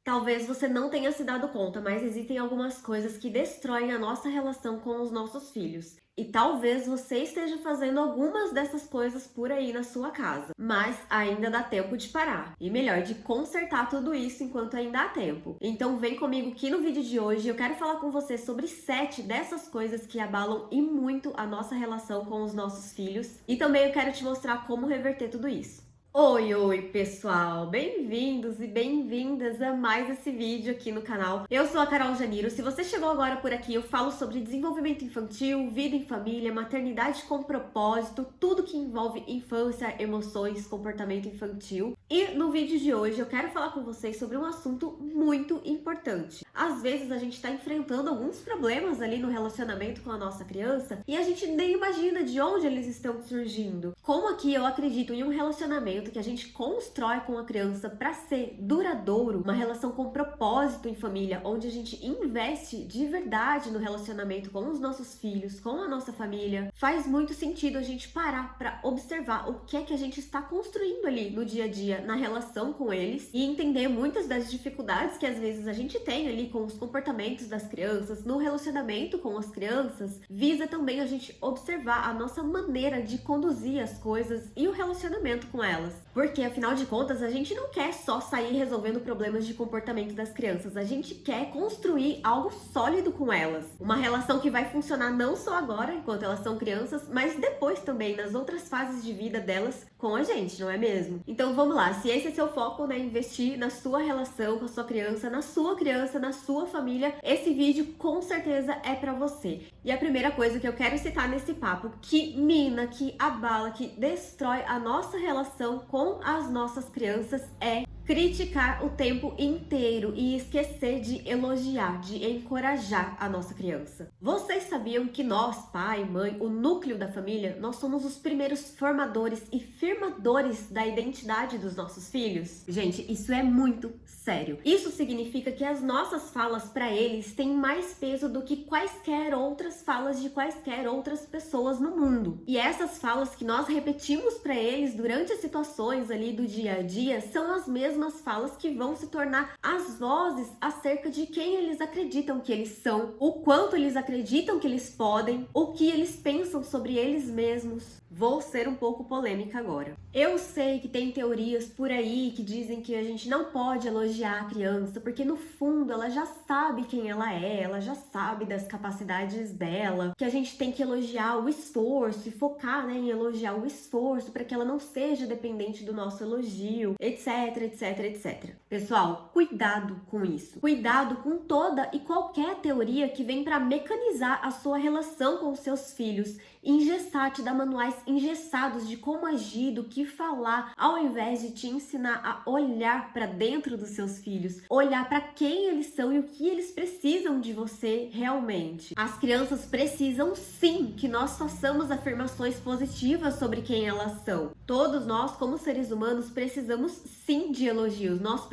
Talvez você não tenha se dado conta, mas existem algumas coisas que destroem a nossa relação com os nossos filhos. E talvez você esteja fazendo algumas dessas coisas por aí na sua casa, mas ainda dá tempo de parar. E melhor, de consertar tudo isso enquanto ainda há tempo. Então vem comigo que no vídeo de hoje eu quero falar com você sobre 7 dessas coisas que abalam e muito a nossa relação com os nossos filhos. E também eu quero te mostrar como reverter tudo isso. Oi, pessoal! Bem-vindos e bem-vindas a mais esse vídeo aqui no canal. Eu sou a Carol Janiro. Se você chegou agora por aqui, eu falo sobre desenvolvimento infantil, vida em família, maternidade com propósito, tudo que envolve infância, emoções, comportamento infantil. E no vídeo de hoje eu quero falar com vocês sobre um assunto muito importante. Às vezes a gente está enfrentando alguns problemas ali no relacionamento com a nossa criança e a gente nem imagina de onde eles estão surgindo. Como aqui eu acredito em um relacionamento que a gente constrói com a criança para ser duradouro, uma relação com propósito em família, onde a gente investe de verdade no relacionamento com os nossos filhos, com a nossa família, faz muito sentido a gente parar para observar o que é que a gente está construindo ali no dia a dia, na relação com eles, e entender muitas das dificuldades que às vezes a gente tem ali com os comportamentos das crianças, no relacionamento com as crianças, visa também a gente observar a nossa maneira de conduzir as coisas e o relacionamento com elas. Porque afinal de contas, a gente não quer só sair resolvendo problemas de comportamento das crianças, a gente quer construir algo sólido com elas. Uma relação que vai funcionar não só agora, enquanto elas são crianças, mas depois também, nas outras fases de vida delas com a gente, não é mesmo? Então vamos lá, se esse é seu foco, né, investir na sua relação com a sua criança, na sua família, esse vídeo com certeza é pra você. E a primeira coisa que eu quero citar nesse papo, que mina, que abala, que destrói a nossa relação com as nossas crianças é criticar o tempo inteiro e esquecer de elogiar, de encorajar a nossa criança. Vocês sabiam que nós, pai, mãe, o núcleo da família, nós somos os primeiros formadores e firmadores da identidade dos nossos filhos? Gente, isso é muito sério. Isso significa que as nossas falas para eles têm mais peso do que quaisquer outras falas de quaisquer outras pessoas no mundo. E essas falas que nós repetimos para eles durante as situações ali do dia a dia são as mesmas falas que vão se tornar as vozes acerca de quem eles acreditam que eles são, o quanto eles acreditam que eles podem, o que eles pensam sobre eles mesmos. Vou ser um pouco polêmica agora. Eu sei que tem teorias por aí que dizem que a gente não pode elogiar a criança, porque no fundo ela já sabe quem ela já sabe das capacidades dela, que a gente tem que elogiar o esforço e focar, né, em elogiar o esforço para que ela não seja dependente do nosso elogio, etc. Pessoal, cuidado com isso. Cuidado com toda e qualquer teoria que vem para mecanizar a sua relação com os seus filhos, engessar, te dar manuais engessados de como agir, do que falar, ao invés de te ensinar a olhar para dentro dos seus filhos, olhar para quem eles são e o que eles precisam de você realmente. As crianças precisam sim que nós façamos afirmações positivas sobre quem elas são. Todos nós, como seres humanos, precisamos sim de elogios. Nós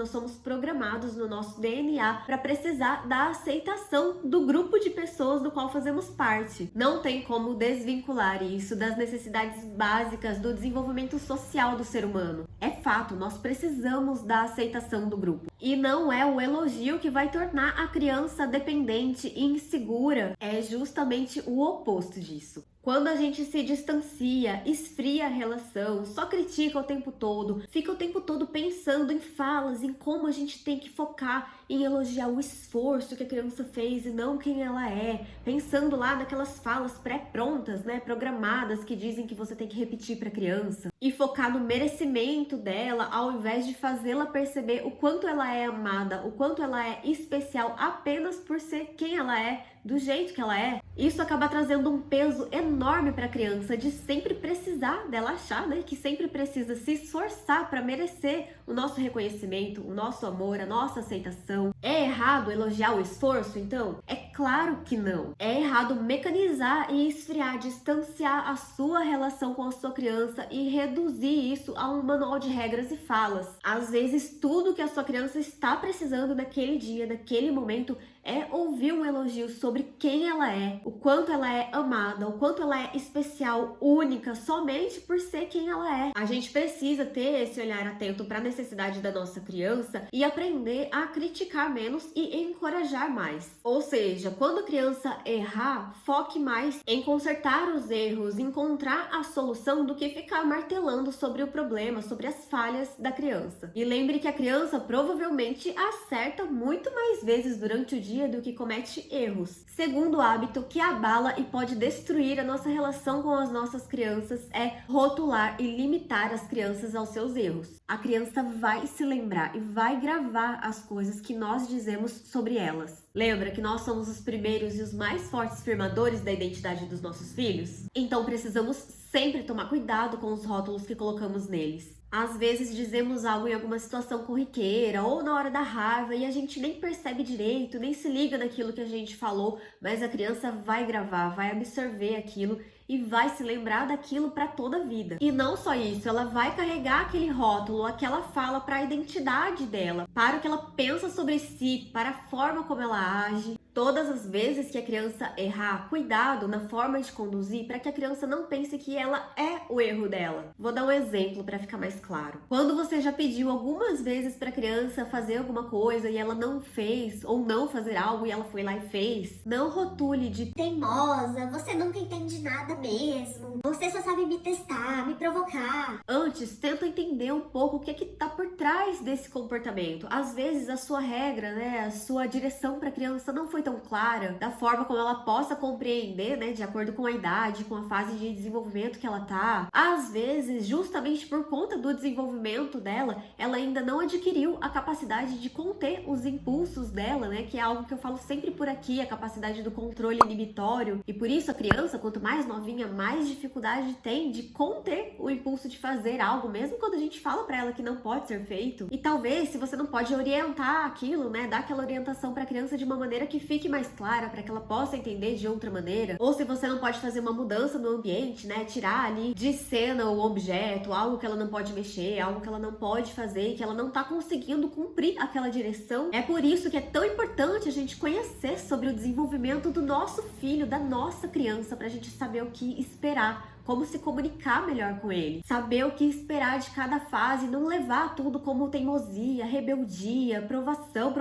somos programados no nosso DNA para precisar da aceitação do grupo de pessoas do qual fazemos parte. Não tem como desvincular isso das necessidades básicas do desenvolvimento social do ser humano. É fato, nós precisamos da aceitação do grupo. E não é o elogio que vai tornar a criança dependente e insegura. É justamente o oposto disso. Quando a gente se distancia, esfria a relação, só critica o tempo todo, fica o tempo todo pensando em falas, em como a gente tem que focar em elogiar o esforço que a criança fez e não quem ela é, pensando lá naquelas falas pré-prontas, né, programadas que dizem que você tem que repetir para a criança, e focar no merecimento dela ao invés de fazê-la perceber o quanto ela é amada, o quanto ela é especial apenas por ser quem ela é, do jeito que ela é. Isso acaba trazendo um peso enorme para a criança de sempre precisar dela achar, né, que sempre precisa se esforçar para merecer o nosso reconhecimento, o nosso amor, a nossa aceitação. É errado elogiar o esforço, então? É claro que não. É errado mecanizar e esfriar, distanciar a sua relação com a sua criança e reduzir isso a um manual de regras e falas. Às vezes, tudo que a sua criança está precisando naquele dia, naquele momento, é ouvir um elogio sobre quem ela é, o quanto ela é amada, o quanto ela é especial, única, somente por ser quem ela é. A gente precisa ter esse olhar atento para a necessidade da nossa criança e aprender a criticar menos e encorajar mais. Ou seja, quando a criança errar, foque mais em consertar os erros, encontrar a solução do que ficar martelando sobre o problema, sobre as falhas da criança. E lembre que a criança provavelmente acerta muito mais vezes durante o dia do que comete erros. Segundo hábito que abala e pode destruir a nossa relação com as nossas crianças é rotular e limitar as crianças aos seus erros. A criança vai se lembrar e vai gravar as coisas que nós dizemos sobre elas. Lembra que nós somos os primeiros e os mais fortes firmadores da identidade dos nossos filhos? Então precisamos sempre tomar cuidado com os rótulos que colocamos neles. Às vezes dizemos algo em alguma situação corriqueira ou na hora da raiva e a gente nem percebe direito, nem se liga naquilo que a gente falou, mas a criança vai gravar, vai absorver aquilo e vai se lembrar daquilo para toda a vida. E não só isso, ela vai carregar aquele rótulo, aquela fala para a identidade dela, para o que ela pensa sobre si, para a forma como ela age. Todas as vezes que a criança errar, cuidado na forma de conduzir para que a criança não pense que ela é o erro dela. Vou dar um exemplo para ficar mais claro. Quando você já pediu algumas vezes para a criança fazer alguma coisa e ela não fez, ou não fazer algo e ela foi lá e fez, não rotule de teimosa, você nunca entende nada mesmo, você só sabe me testar, me provocar. Antes, tenta entender um pouco o que é que tá por trás desse comportamento. Às vezes a sua regra, a sua direção para a criança não foi tão clara, da forma como ela possa compreender, de acordo com a idade, com a fase de desenvolvimento que ela tá. Às vezes, justamente por conta do desenvolvimento dela, ela ainda não adquiriu a capacidade de conter os impulsos dela, que é algo que eu falo sempre por aqui, a capacidade do controle inibitório. E por isso a criança, quanto mais novinha, mais dificuldade tem de conter o impulso de fazer algo, mesmo quando a gente fala para ela que não pode ser feito. E talvez, se você não pode orientar aquilo, dar aquela orientação para a criança de uma maneira que fique mais clara, para que ela possa entender de outra maneira, ou se você não pode fazer uma mudança no ambiente, tirar ali de cena o objeto, algo que ela não pode mexer, algo que ela não pode fazer, que ela não tá conseguindo cumprir aquela direção. É por isso que é tão importante a gente conhecer sobre o desenvolvimento do nosso filho, da nossa criança, pra gente saber o que esperar, como se comunicar melhor com ele, saber o que esperar de cada fase, não levar tudo como teimosia, rebeldia, provocação,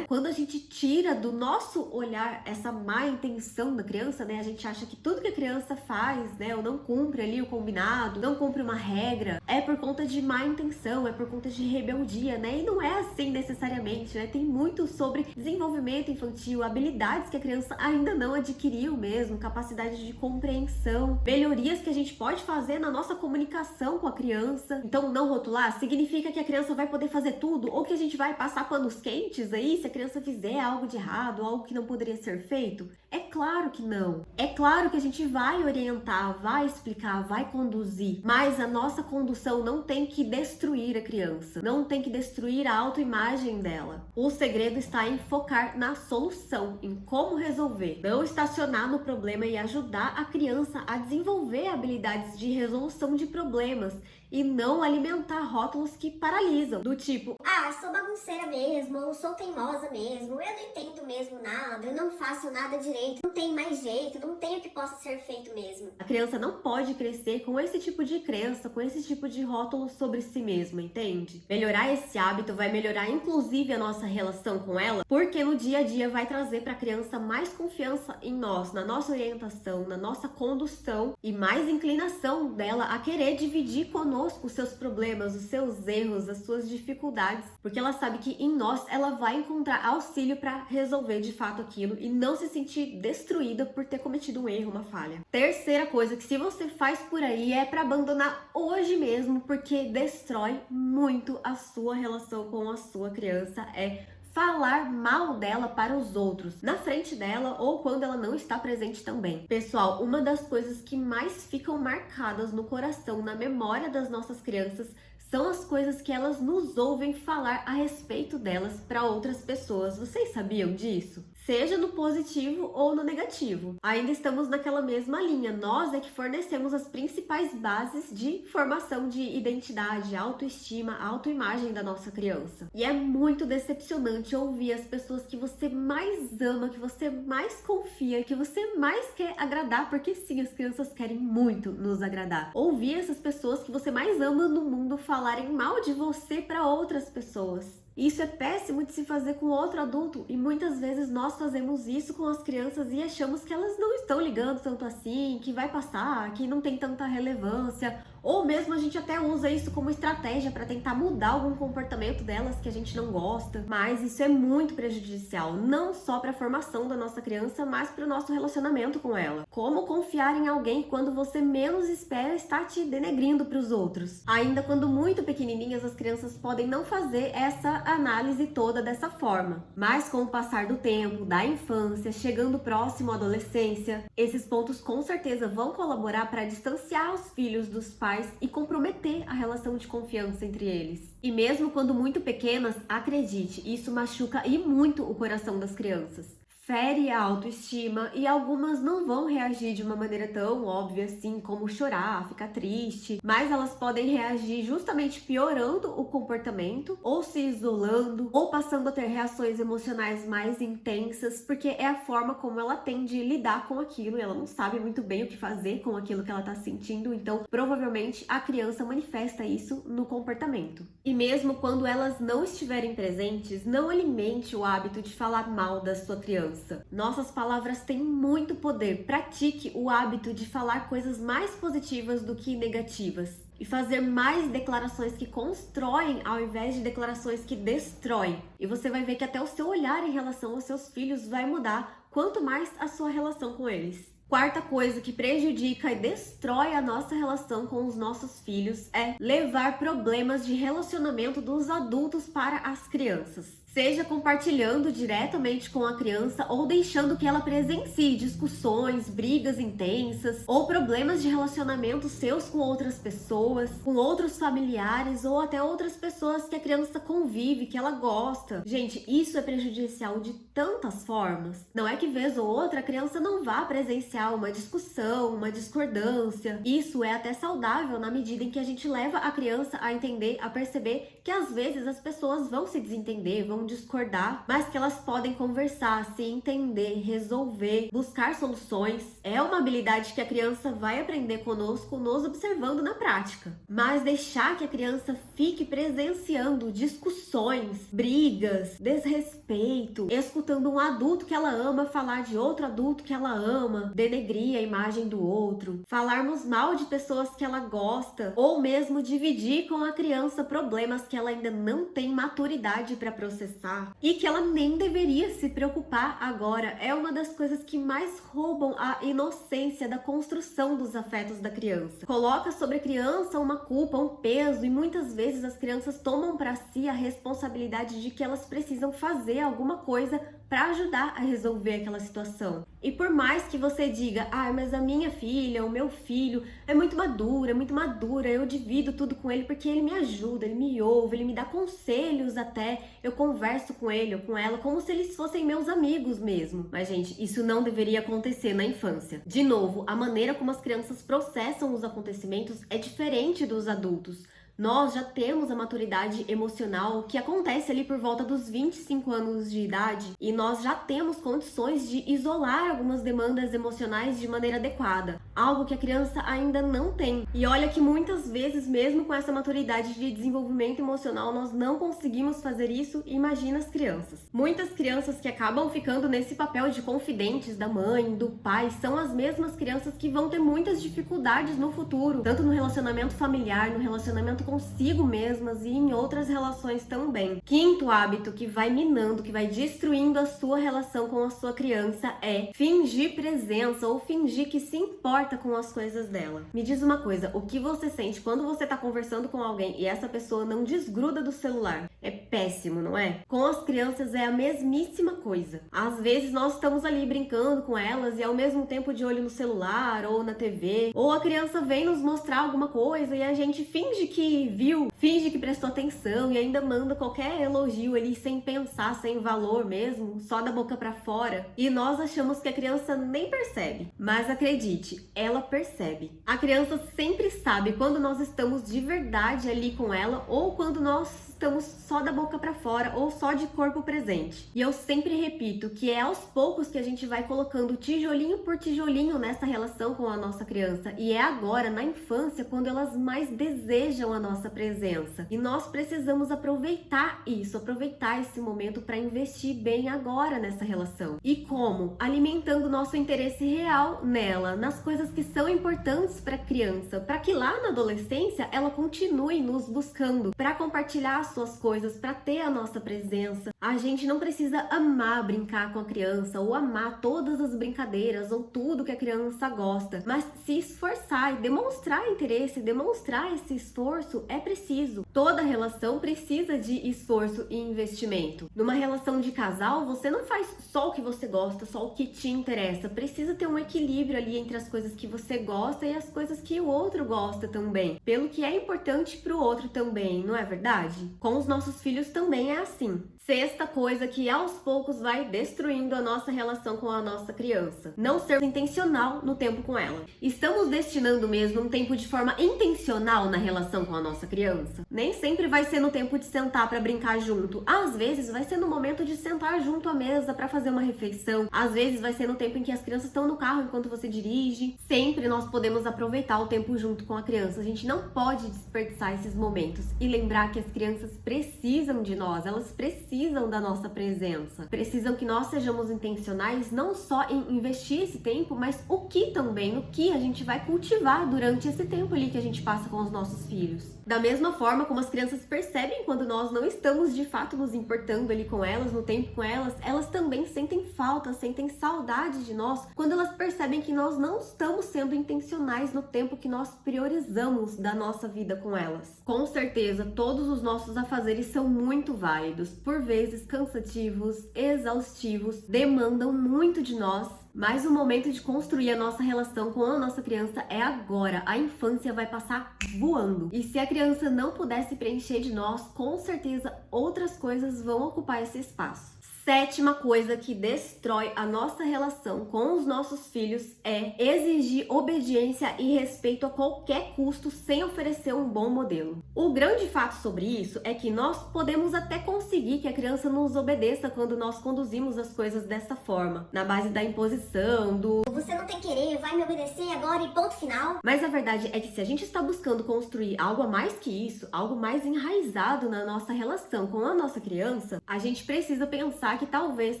Quando a gente tira do nosso olhar essa má intenção da criança, a gente acha que tudo que a criança faz, ou não cumpre ali o combinado, não cumpre uma regra, é por conta de má intenção, é por conta de rebeldia, E não é assim necessariamente, Tem muito sobre desenvolvimento infantil, habilidades que a criança ainda não adquiriu mesmo, capacidade de compreensão, melhorias que a gente pode fazer na nossa comunicação com a criança. Então, não rotular significa que a criança vai poder fazer tudo ou que a gente vai passar panos quentes aí se a criança fizer algo de errado, algo que não poderia ser feito? É claro que não. É claro que a gente vai orientar, vai explicar, vai conduzir, mas a nossa condução não tem que destruir a criança, não tem que destruir a autoimagem dela. O segredo está em focar na solução, em como resolver, não estacionar no problema e ajudar a criança a desenvolver habilidades de resolução de problemas e não alimentar rótulos que paralisam, do tipo: ah, sou bagunceira mesmo, ou sou teimosa mesmo, eu não entendo mesmo nada, eu não faço nada direito, não tem mais jeito, não tem o que possa ser feito mesmo. A criança não pode crescer com esse tipo de crença, com esse tipo de rótulo sobre si mesma, entende? Melhorar esse hábito vai melhorar inclusive a nossa relação com ela, porque no dia a dia vai trazer para a criança mais confiança em nós, na nossa orientação, na nossa condução e mais inclinação dela a querer dividir conosco os seus problemas, os seus erros, as suas dificuldades, porque ela sabe que em nós ela vai encontrar auxílio para resolver de fato aquilo e não se sentir destruída por ter cometido um erro, uma falha. Terceira coisa que se você faz por aí é para abandonar hoje mesmo, porque destrói muito a sua relação com a sua criança, é falar mal dela para os outros, na frente dela ou quando ela não está presente também. Pessoal, uma das coisas que mais ficam marcadas no coração, na memória das nossas crianças, são as coisas que elas nos ouvem falar a respeito delas para outras pessoas. Vocês sabiam disso? seja no positivo ou no negativo. Ainda estamos naquela mesma linha, nós é que fornecemos as principais bases de formação de identidade, autoestima, autoimagem da nossa criança. E é muito decepcionante ouvir as pessoas que você mais ama, que você mais confia, que você mais quer agradar, porque sim, as crianças querem muito nos agradar. Ouvir essas pessoas que você mais ama no mundo falarem mal de você para outras pessoas. Isso é péssimo de se fazer com outro adulto e muitas vezes nós fazemos isso com as crianças e achamos que elas não estão ligando tanto assim, que vai passar, que não tem tanta relevância, ou mesmo a gente até usa isso como estratégia para tentar mudar algum comportamento delas que a gente não gosta. Mas isso é muito prejudicial, não só para a formação da nossa criança, mas para o nosso relacionamento com ela. Como confiar em alguém quando você menos espera está te denegrindo para os outros? Ainda quando muito pequenininhas, as crianças podem não fazer essa análise toda dessa forma. Mas com o passar do tempo, da infância, chegando próximo à adolescência, esses pontos com certeza vão colaborar para distanciar os filhos dos pais e comprometer a relação de confiança entre eles. E mesmo quando muito pequenas, acredite, isso machuca e muito o coração das crianças. Fere a autoestima e algumas não vão reagir de uma maneira tão óbvia assim como chorar, ficar triste, mas elas podem reagir justamente piorando o comportamento, ou se isolando, ou passando a ter reações emocionais mais intensas, porque é a forma como ela tem de lidar com aquilo e ela não sabe muito bem o que fazer com aquilo que ela tá sentindo, então provavelmente a criança manifesta isso no comportamento. E mesmo quando elas não estiverem presentes, não alimente o hábito de falar mal da sua criança. Nossas palavras têm muito poder. Pratique o hábito de falar coisas mais positivas do que negativas e fazer mais declarações que constroem ao invés de declarações que destroem. E você vai ver que até o seu olhar em relação aos seus filhos vai mudar, quanto mais a sua relação com eles. Quarta coisa que prejudica e destrói a nossa relação com os nossos filhos é levar problemas de relacionamento dos adultos para as crianças. Seja compartilhando diretamente com a criança ou deixando que ela presencie discussões, brigas intensas ou problemas de relacionamento seus com outras pessoas, com outros familiares ou até outras pessoas que a criança convive, que ela gosta. Gente, isso é prejudicial de tantas formas. Não é que vez ou outra a criança não vá presenciar uma discussão, uma discordância. Isso é até saudável na medida em que a gente leva a criança a entender, a perceber que às vezes as pessoas vão se desentender, vão discordar, mas que elas podem conversar, se entender, resolver, buscar soluções. É uma habilidade que a criança vai aprender conosco, nos observando na prática. Mas deixar que a criança fique presenciando discussões, brigas, desrespeito, escutando um adulto que ela ama falar de outro adulto que ela ama, denegrir a imagem do outro, falarmos mal de pessoas que ela gosta, ou mesmo dividir com a criança problemas que ela ainda não tem maturidade para processar e que ela nem deveria se preocupar agora, é uma das coisas que mais roubam a inocência da construção dos afetos da criança. Coloca sobre a criança uma culpa, um peso, e muitas vezes as crianças tomam para si a responsabilidade de que elas precisam fazer alguma coisa para ajudar a resolver aquela situação. E por mais que você diga, mas a minha filha, o meu filho é muito madura, eu divido tudo com ele porque ele me ajuda, ele me ouve, ele me dá conselhos até, eu converso com ele ou com ela como se eles fossem meus amigos mesmo. Mas, gente, isso não deveria acontecer na infância. De novo, a maneira como as crianças processam os acontecimentos é diferente dos adultos. Nós já temos a maturidade emocional que acontece ali por volta dos 25 anos de idade e nós já temos condições de isolar algumas demandas emocionais de maneira adequada, algo que a criança ainda não tem. E olha que muitas vezes, mesmo com essa maturidade de desenvolvimento emocional, nós não conseguimos fazer isso, imagina as crianças. Muitas crianças que acabam ficando nesse papel de confidentes da mãe, do pai, são as mesmas crianças que vão ter muitas dificuldades no futuro, tanto no relacionamento familiar, no relacionamento consigo mesmas e em outras relações também. Quinto hábito que vai minando, que vai destruindo a sua relação com a sua criança é fingir presença ou fingir que se importa com as coisas dela. Me diz uma coisa, o que você sente quando você tá conversando com alguém e essa pessoa não desgruda do celular? É péssimo, não é? Com as crianças é a mesmíssima coisa. Às vezes nós estamos ali brincando com elas e ao mesmo tempo de olho no celular ou na TV, ou a criança vem nos mostrar alguma coisa e a gente finge que viu, finge que prestou atenção e ainda manda qualquer elogio ali sem pensar, sem valor mesmo, só da boca pra fora. E nós achamos que a criança nem percebe. Mas acredite, ela percebe. A criança sempre sabe quando nós estamos de verdade ali com ela ou quando nós estamos só da boca pra fora ou só de corpo presente. E eu sempre repito que é aos poucos que a gente vai colocando tijolinho por tijolinho nessa relação com a nossa criança. E é agora, na infância, quando elas mais desejam a nossa presença. E nós precisamos aproveitar isso, aproveitar esse momento para investir bem agora nessa relação. E como? Alimentando nosso interesse real nela, nas coisas que são importantes para a criança, para que lá na adolescência ela continue nos buscando para compartilhar suas coisas, para ter a nossa presença. A gente não precisa amar brincar com a criança ou amar todas as brincadeiras ou tudo que a criança gosta, mas se esforçar e demonstrar interesse, demonstrar esse esforço é preciso. Toda relação precisa de esforço e investimento. Numa relação de casal, você não faz só o que você gosta, só o que te interessa. Precisa ter um equilíbrio ali entre as coisas que você gosta e as coisas que o outro gosta também, pelo que é importante para o outro também, não é verdade? Com os nossos filhos também é assim. Sexta coisa que aos poucos vai destruindo a nossa relação com a nossa criança: não ser intencional no tempo com ela. Estamos destinando mesmo um tempo de forma intencional na relação com a nossa criança? Nem sempre vai ser no tempo de sentar para brincar junto. Às vezes vai ser no momento de sentar junto à mesa para fazer uma refeição. Às vezes vai ser no tempo em que as crianças estão no carro enquanto você dirige. Sempre nós podemos aproveitar o tempo junto com a criança. A gente não pode desperdiçar esses momentos e lembrar que as crianças precisam de nós, elas precisam da nossa presença. Precisam que nós sejamos intencionais não só em investir esse tempo, mas o que a gente vai cultivar durante esse tempo ali que a gente passa com os nossos filhos. Da mesma forma como as crianças percebem quando nós não estamos de fato nos importando ali com elas, no tempo com elas, elas também sentem falta, sentem saudade de nós quando elas percebem que nós não estamos sendo intencionais no tempo que nós priorizamos da nossa vida com elas. Com certeza, todos os nossos afazeres são muito válidos, por vezes cansativos, exaustivos, demandam muito de nós. Mas o momento de construir a nossa relação com a nossa criança é agora. A infância vai passar voando. E se a criança não puder se preencher de nós, com certeza outras coisas vão ocupar esse espaço. Sétima coisa que destrói a nossa relação com os nossos filhos é exigir obediência e respeito a qualquer custo sem oferecer um bom modelo. O grande fato sobre isso é que nós podemos até conseguir que a criança nos obedeça quando nós conduzimos as coisas dessa forma, na base da imposição, do "você não tem querer, vai me obedecer agora e ponto final". Mas a verdade é que se a gente está buscando construir algo a mais que isso, algo mais enraizado na nossa relação com a nossa criança, a gente precisa pensar que talvez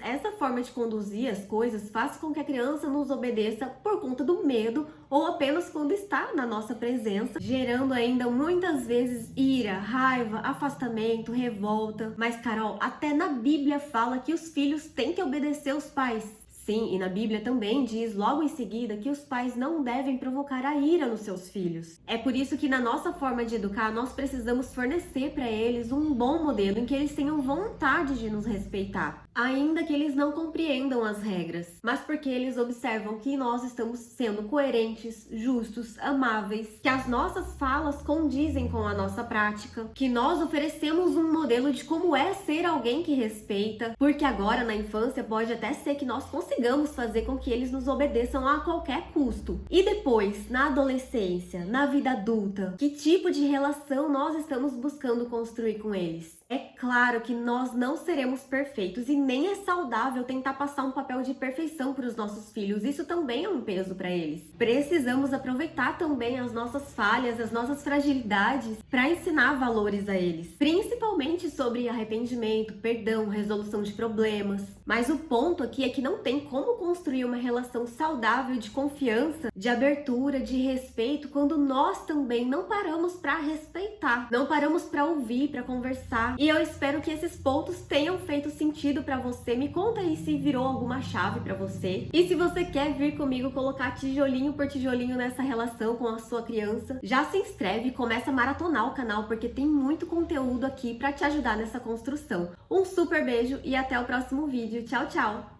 essa forma de conduzir as coisas faça com que a criança nos obedeça por conta do medo ou apenas quando está na nossa presença, gerando ainda muitas vezes ira, raiva, afastamento, revolta. Mas, Carol, até na Bíblia fala que os filhos têm que obedecer os pais. Sim, e na Bíblia também diz logo em seguida que os pais não devem provocar a ira nos seus filhos. É por isso que na nossa forma de educar, nós precisamos fornecer para eles um bom modelo em que eles tenham vontade de nos respeitar, ainda que eles não compreendam as regras, mas porque eles observam que nós estamos sendo coerentes, justos, amáveis, que as nossas falas condizem com a nossa prática, que nós oferecemos um modelo de como é ser alguém que respeita, porque agora na infância pode até ser que nós consigamos fazer com que eles nos obedeçam a qualquer custo. E depois, na adolescência, na vida adulta, que tipo de relação nós estamos buscando construir com eles? É claro que nós não seremos perfeitos e nem é saudável tentar passar um papel de perfeição para os nossos filhos. Isso também é um peso para eles. Precisamos aproveitar também as nossas falhas, as nossas fragilidades para ensinar valores a eles, principalmente sobre arrependimento, perdão, resolução de problemas. Mas o ponto aqui é que não tem como construir uma relação saudável de confiança, de abertura, de respeito, quando nós também não paramos para respeitar, não paramos para ouvir, para conversar. E eu espero que esses pontos tenham feito sentido para você. Me conta aí se virou alguma chave para você. E se você quer vir comigo colocar tijolinho por tijolinho nessa relação com a sua criança, já se inscreve e começa a maratonar o canal, porque tem muito conteúdo aqui para te ajudar nessa construção. Um super beijo e até o próximo vídeo. Tchau, tchau!